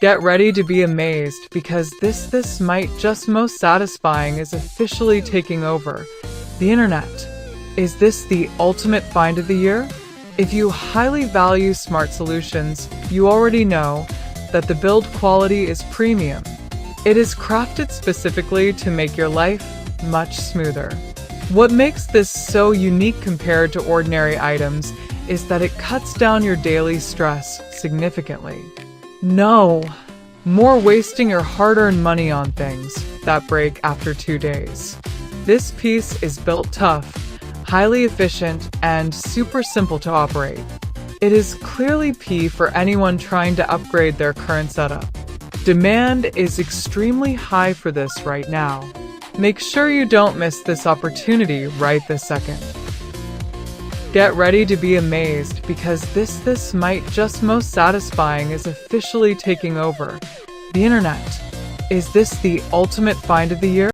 Get ready to be amazed because this might just most satisfying is officially taking over the internet. Is this the ultimate find of the year? If you highly value smart solutions, you already know that the build quality is premium. It is crafted specifically to make your life much smoother. What makes this so unique compared to ordinary items is that it cuts down your daily stress significantly. No more wasting your hard-earned money on things that break after 2 days. This piece is built tough, highly efficient, and super simple to operate. It is clearly P for anyone trying to upgrade their current setup. Demand is extremely high for this right now. Make sure you don't miss this opportunity right this second. Get ready to be amazed because this might just most satisfying is officially taking over the internet. Is this the ultimate find of the year?